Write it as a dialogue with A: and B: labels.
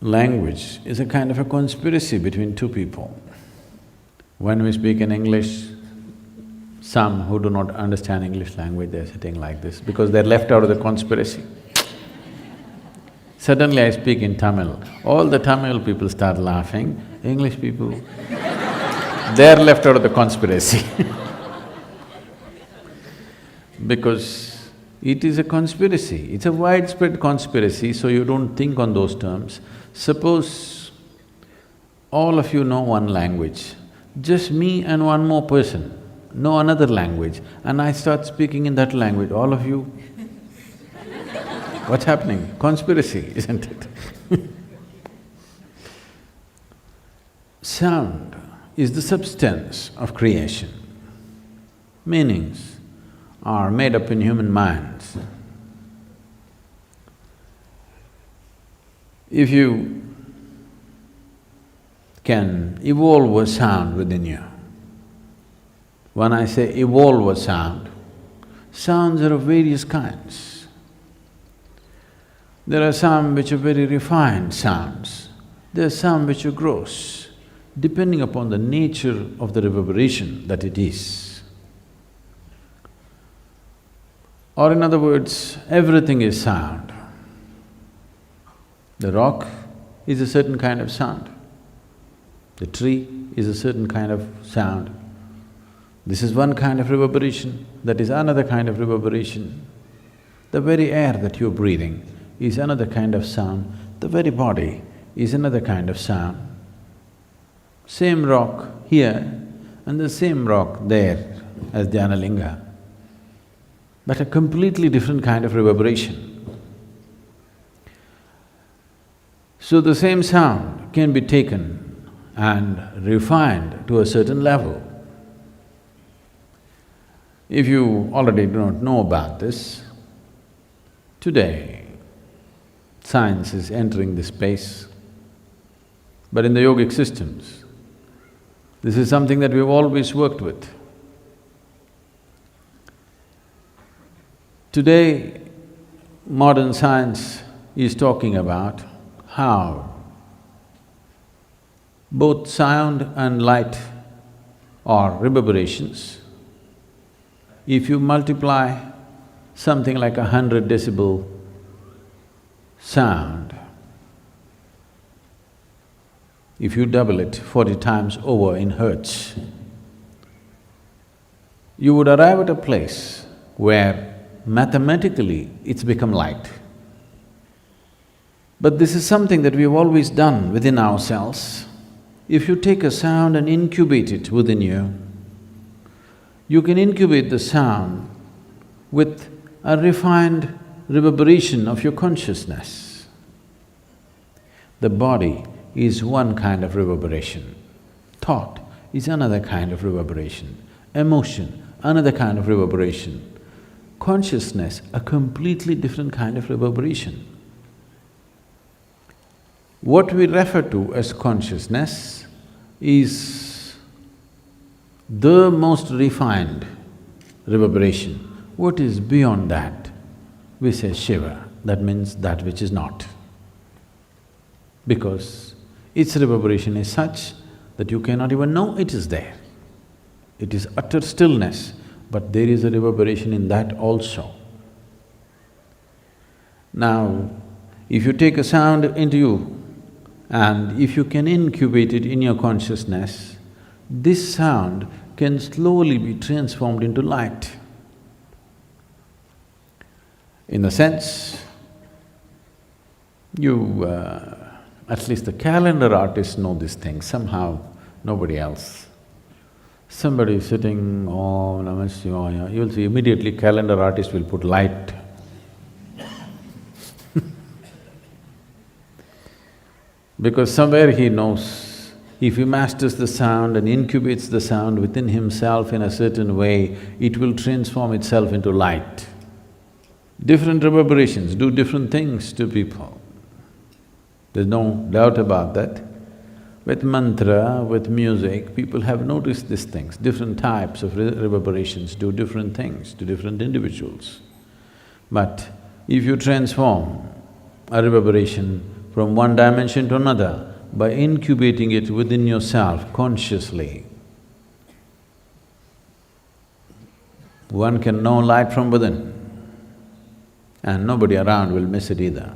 A: Language is a kind of a conspiracy between two people. When we speak in English, some who do not understand English language, they're sitting like this because they're left out of the conspiracy. Suddenly I speak in Tamil, all the Tamil people start laughing, English people, they're left out of the conspiracy because it is a conspiracy, it's a widespread conspiracy, so you don't think on those terms. Suppose all of you know one language, just me and one more person know another language, and I start speaking in that language, all of you, what's happening? Conspiracy, isn't it? Sound is the substance of creation. Meanings are made up in human minds. If you can evolve a sound within you, when I say evolve a sound, sounds are of various kinds. There are some which are very refined sounds, there are some which are gross, depending upon the nature of the reverberation that it is. Or in other words, everything is sound. The rock is a certain kind of sound, the tree is a certain kind of sound. This is one kind of reverberation, that is another kind of reverberation. The very air that you're breathing is another kind of sound, the very body is another kind of sound. Same rock here and the same rock there as Dhyanalinga, but a completely different kind of reverberation. So the same sound can be taken and refined to a certain level. If you already do not know about this, today science is entering this space, but in the yogic systems, this is something that we've always worked with. Today, modern science is talking about how both sound and light are reverberations. If you multiply something like 100 decibel sound, if you double it 40 times over in hertz, you would arrive at a place where mathematically it's become light. But this is something that we've always done within ourselves. If you take a sound and incubate it within you, you can incubate the sound with a refined reverberation of your consciousness. The body is one kind of reverberation, thought is another kind of reverberation, emotion another kind of reverberation, consciousness a completely different kind of reverberation. What we refer to as consciousness is the most refined reverberation. What is beyond that? We say Shiva, that means that which is not. Because its reverberation is such that you cannot even know it is there. It is utter stillness, but there is a reverberation in that also. Now, if you take a sound into you and if you can incubate it in your consciousness, this sound can slowly be transformed into light. In a sense, at least the calendar artists know this thing, somehow nobody else. Somebody is sitting, Om Namah Shivaya, you'll see immediately calendar artist will put light. Because somewhere he knows, if he masters the sound and incubates the sound within himself in a certain way, it will transform itself into light. Different reverberations do different things to people. There's no doubt about that. With mantra, with music, people have noticed these things. Different types of reverberations do different things to different individuals. But if you transform a reverberation from one dimension to another by incubating it within yourself consciously. One can know light from within, and nobody around will miss it either.